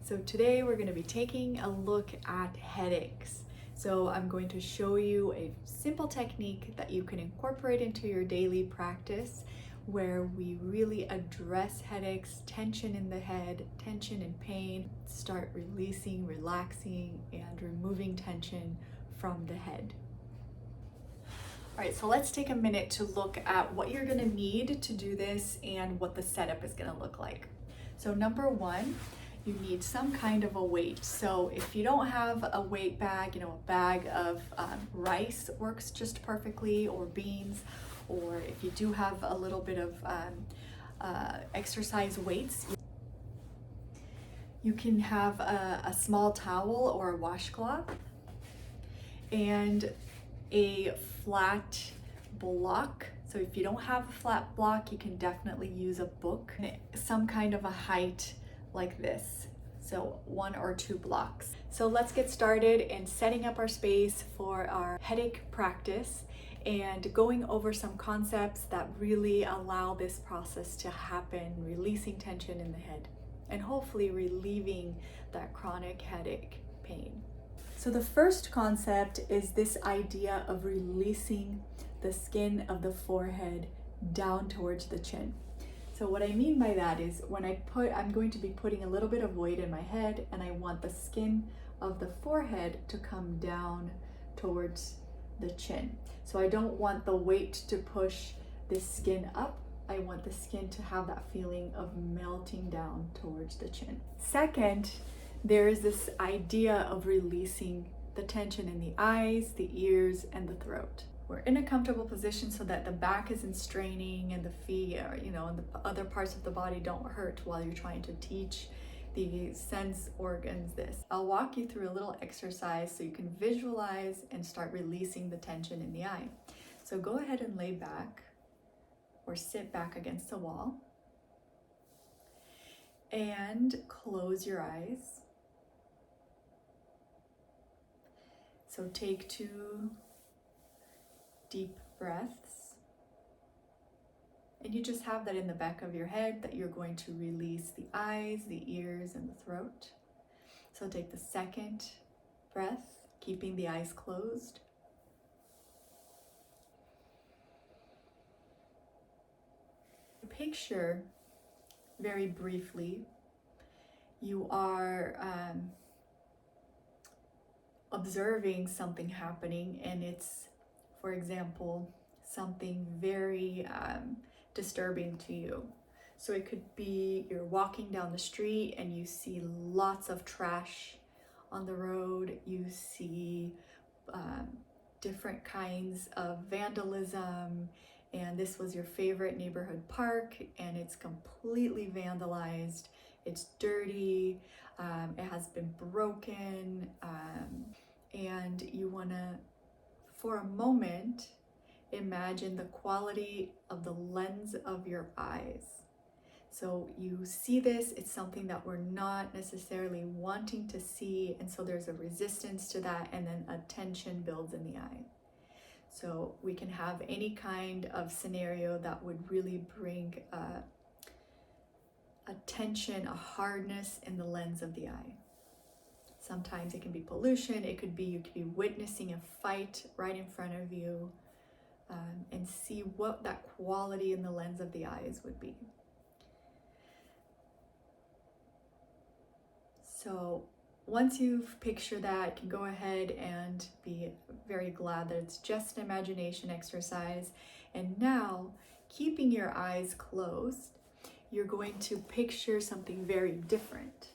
So today we're going to be taking a look at headaches. So I'm going to show you a simple technique that you can incorporate into your daily practice where we really address headaches, tension in the head, tension and pain, start releasing, relaxing, and removing tension from the head. All right, so let's take a minute to look at what you're going to need to do this and what the setup is going to look like. So number one, you need some kind of a weight. So if you don't have a weight bag, a bag of rice works just perfectly, or beans, or if you do have a little bit of exercise weights, you can have a small towel or a washcloth and a flat block. So if you don't have a flat block, you can definitely use a book, some kind of a height like this, so 1 or 2 blocks. So let's get started in setting up our space for our headache practice and going over some concepts that really allow this process to happen, releasing tension in the head and hopefully relieving that chronic headache pain. So the first concept is this idea of releasing the skin of the forehead down towards the chin. So what I mean by that is I'm going to be putting a little bit of weight in my head, and I want the skin of the forehead to come down towards the chin. So I don't want the weight to push the skin up. I want the skin to have that feeling of melting down towards the chin. Second, there is this idea of releasing the tension in the eyes, the ears, and the throat. We're in a comfortable position so that the back isn't straining and the feet, and the other parts of the body don't hurt while you're trying to teach the sense organs this. I'll walk you through a little exercise so you can visualize and start releasing the tension in the eye. So go ahead and lay back or sit back against the wall and close your eyes. So take 2 deep breaths, and you just have that in the back of your head that you're going to release the eyes, the ears, and the throat. So take the second breath, keeping the eyes closed. Picture, very briefly, you are observing something happening, and it's, for example, something very disturbing to you. So it could be you're walking down the street and you see lots of trash on the road. You see different kinds of vandalism, and this was your favorite neighborhood park and it's completely vandalized. It's dirty, it has been broken, and you want to, for a moment, imagine the quality of the lens of your eyes. So you see this, it's something that we're not necessarily wanting to see, and so there's a resistance to that, and then a tension builds in the eye. So we can have any kind of scenario that would really bring a tension, a hardness in the lens of the eye. Sometimes it can be pollution, you could be witnessing a fight right in front of you, and see what that quality in the lens of the eyes would be. So once you've pictured that, you can go ahead and be very glad that it's just an imagination exercise. And now, keeping your eyes closed, you're going to picture something very different.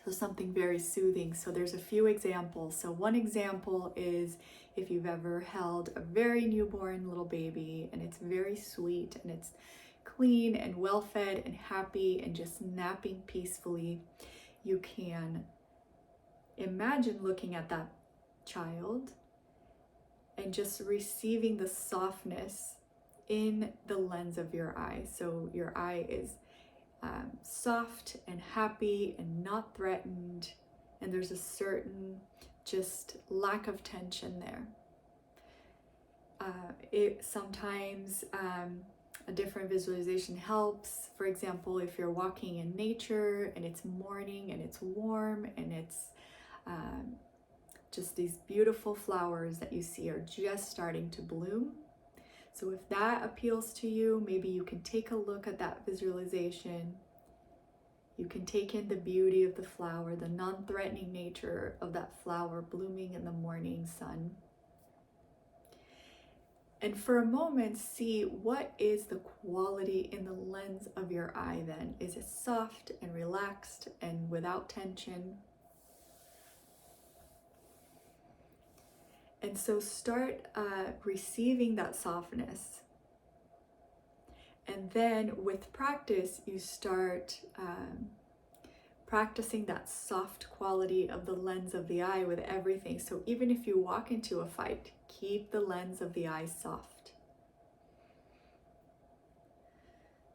So something very soothing. So there's a few examples. So one example is if you've ever held a very newborn little baby and it's very sweet and it's clean and well fed and happy and just napping peacefully, you can imagine looking at that child and just receiving the softness in the lens of your eye. So your eye is soft and happy and not threatened, and there's a certain just lack of tension there. It sometimes a different visualization helps. For example, if you're walking in nature and it's morning and it's warm and it's just these beautiful flowers that you see are just starting to bloom. So if that appeals to you, maybe you can take a look at that visualization. You can take in the beauty of the flower, the non-threatening nature of that flower blooming in the morning sun. And for a moment, see what is the quality in the lens of your eye then. Is it soft and relaxed and without tension? And so start receiving that softness. And then with practice, you start practicing that soft quality of the lens of the eye with everything. So even if you walk into a fight, keep the lens of the eye soft.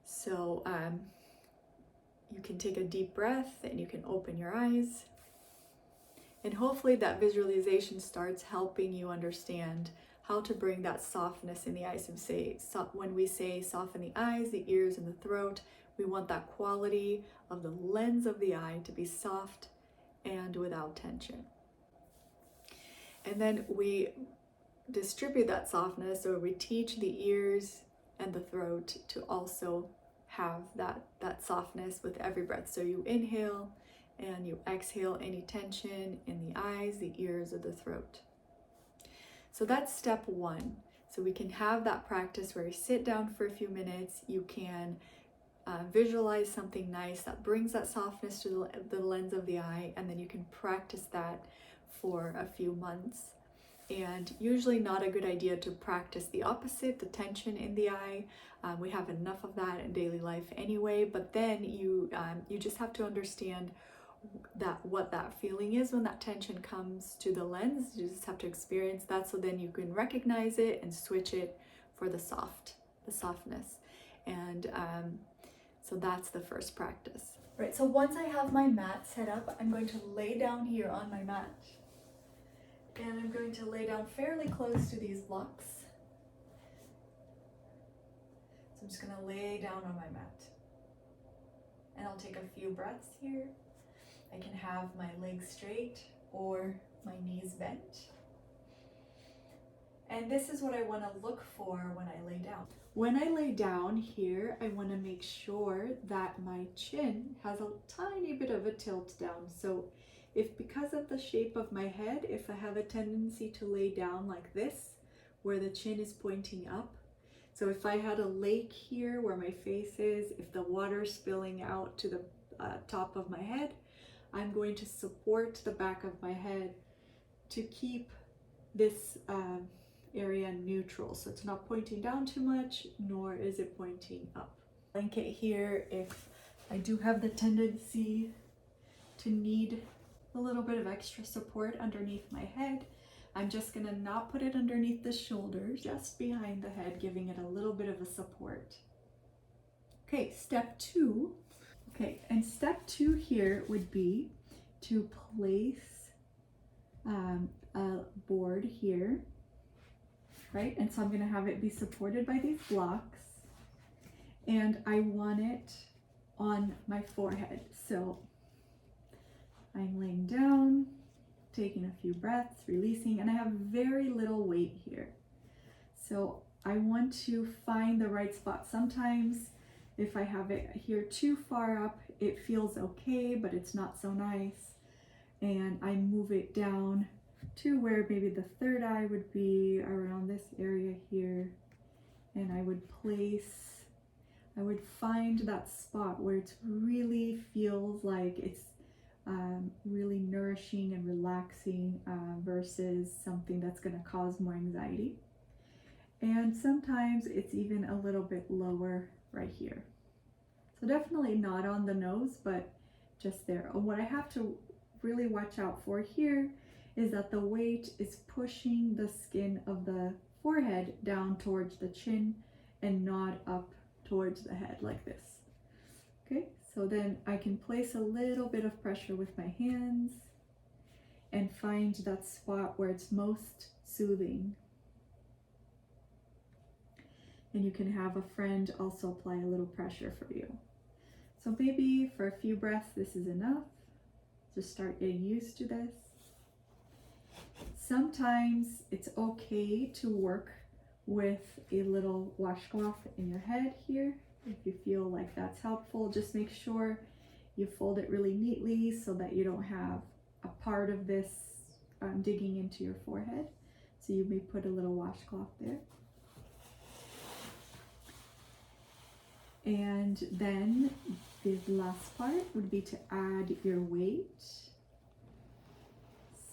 So you can take a deep breath and you can open your eyes. And hopefully that visualization starts helping you understand how to bring that softness in the eyes. And when we say soften the eyes, the ears, and the throat, we want that quality of the lens of the eye to be soft and without tension. And then we distribute that softness, or we teach the ears and the throat to also have that softness with every breath. So you inhale and you exhale any tension in the eyes, the ears, or the throat. So that's step one. So we can have that practice where you sit down for a few minutes, you can visualize something nice that brings that softness to the lens of the eye, and then you can practice that for a few months. And usually not a good idea to practice the opposite, the tension in the eye. We have enough of that in daily life anyway, but then you just have to understand what that feeling is when that tension comes to the lens. You just have to experience that, so then you can recognize it and switch it for the softness. And so that's the first practice. Right, so once I have my mat set up, I'm going to lay down here on my mat. And I'm going to lay down fairly close to these blocks. So I'm just going to lay down on my mat. And I'll take a few breaths here. I can have my legs straight or my knees bent. And this is what I want to look for when I lay down. When I lay down here, I want to make sure that my chin has a tiny bit of a tilt down. So if, because of the shape of my head, if I have a tendency to lay down like this, where the chin is pointing up. So if I had a lake here where my face is, if the water's spilling out to the top of my head, I'm going to support the back of my head to keep this area neutral. So it's not pointing down too much, nor is it pointing up. Blanket here, if I do have the tendency to need a little bit of extra support underneath my head, I'm just gonna not put it underneath the shoulders, just behind the head, giving it a little bit of a support. Okay, step two. Okay, and step two here would be to place a board here, right? And so I'm gonna have it be supported by these blocks, and I want it on my forehead. So I'm laying down, taking a few breaths, releasing, and I have very little weight here. So I want to find the right spot. Sometimes if I have it here too far up, it feels okay, but it's not so nice. And I move it down to where maybe the third eye would be around this area here. And I would find that spot where it really feels like it's really nourishing and relaxing versus something that's going to cause more anxiety. And sometimes it's even a little bit lower right here. So definitely not on the nose, but just there. And what I have to really watch out for here is that the weight is pushing the skin of the forehead down towards the chin and not up towards the head like this. Okay, so then I can place a little bit of pressure with my hands and find that spot where it's most soothing. And you can have a friend also apply a little pressure for you. So maybe for a few breaths, this is enough. Just start getting used to this. Sometimes it's okay to work with a little washcloth in your head here. If you feel like that's helpful, just make sure you fold it really neatly so that you don't have a part of this digging into your forehead. So you may put a little washcloth there. And then the last part would be to add your weight.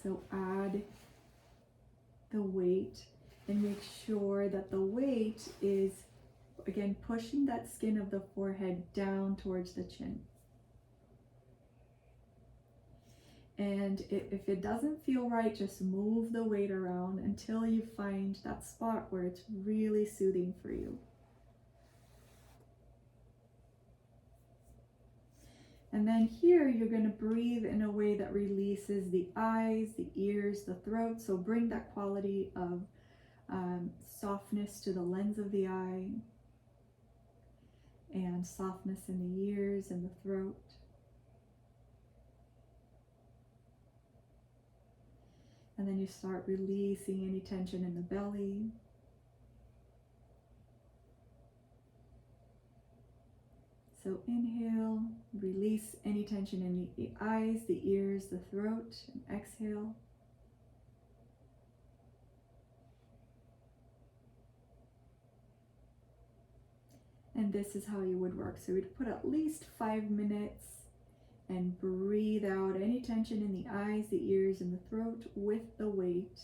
So add the weight and make sure that the weight is, again, pushing that skin of the forehead down towards the chin. And if it doesn't feel right, just move the weight around until you find that spot where it's really soothing for you. And then here you're going to breathe in a way that releases the eyes, the ears, the throat. So bring that quality of softness to the lens of the eye and softness in the ears and the throat. And then you start releasing any tension in the belly. So inhale, release any tension in the eyes, the ears, the throat, and exhale. And this is how you would work. So we'd put at least 5 minutes and breathe out any tension in the eyes, the ears, and the throat with the weight.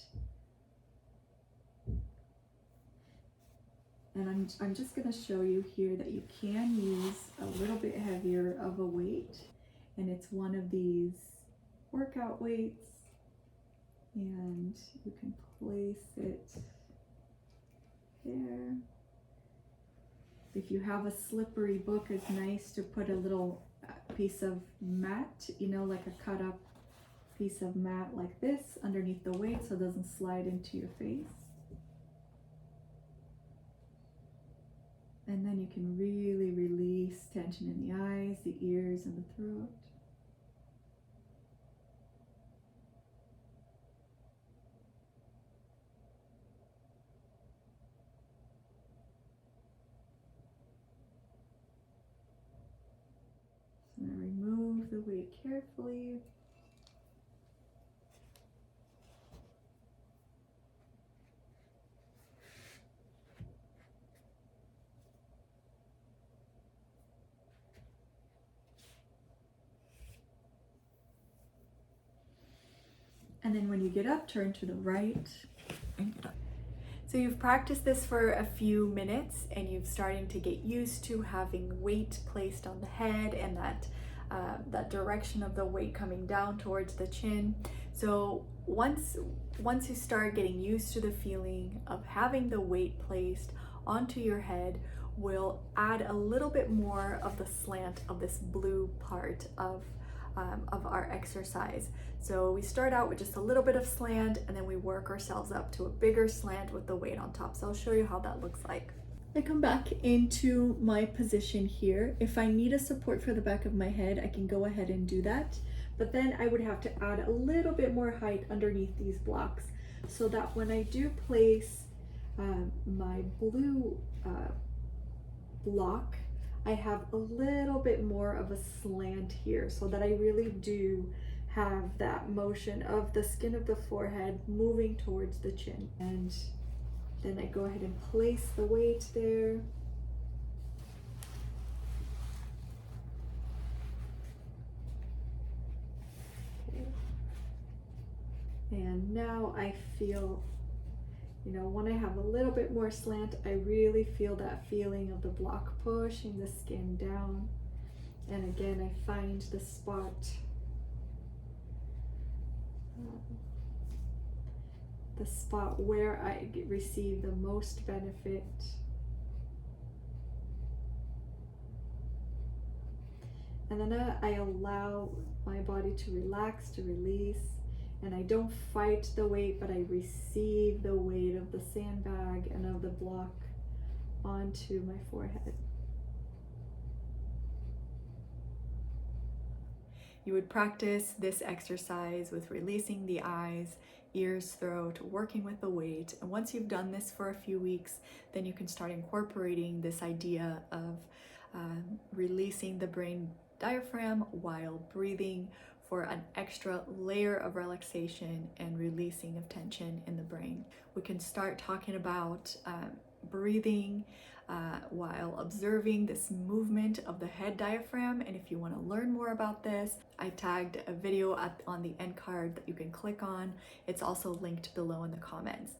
And I'm just going to show you here that you can use a little bit heavier of a weight. And it's one of these workout weights. And you can place it there. If you have a slippery book, it's nice to put a little piece of mat, you know, like a cut up piece of mat like this underneath the weight so it doesn't slide into your face. And then you can really release tension in the eyes, the ears, and the throat. So I'm going to remove the weight carefully. And then when you get up, turn to the right and get up. So you've practiced this for a few minutes and you've starting to get used to having weight placed on the head and that direction of the weight coming down towards the chin. So once you start getting used to the feeling of having the weight placed onto your head, we'll add a little bit more of the slant of this blue part of our exercise. So we start out with just a little bit of slant and then we work ourselves up to a bigger slant with the weight on top. So I'll show you how that looks like. I come back into my position here. If I need a support for the back of my head, I can go ahead and do that. But then I would have to add a little bit more height underneath these blocks so that when I do place my blue block, I have a little bit more of a slant here so that I really do have that motion of the skin of the forehead moving towards the chin. And then I go ahead and place the weight there. Okay. And now I feel, you know, when I have a little bit more slant, I really feel that feeling of the block pushing the skin down. And again, I find the spot where I receive the most benefit. And then I allow my body to relax, to release. And I don't fight the weight, but I receive the weight of the sandbag and of the block onto my forehead. You would practice this exercise with releasing the eyes, ears, throat, working with the weight. And once you've done this for a few weeks, then you can start incorporating this idea of releasing the brain diaphragm while breathing for an extra layer of relaxation and releasing of tension in the brain. We can start talking about breathing while observing this movement of the head diaphragm. And if you want to learn more about this, I tagged a video on the end card that you can click on. It's also linked below in the comments.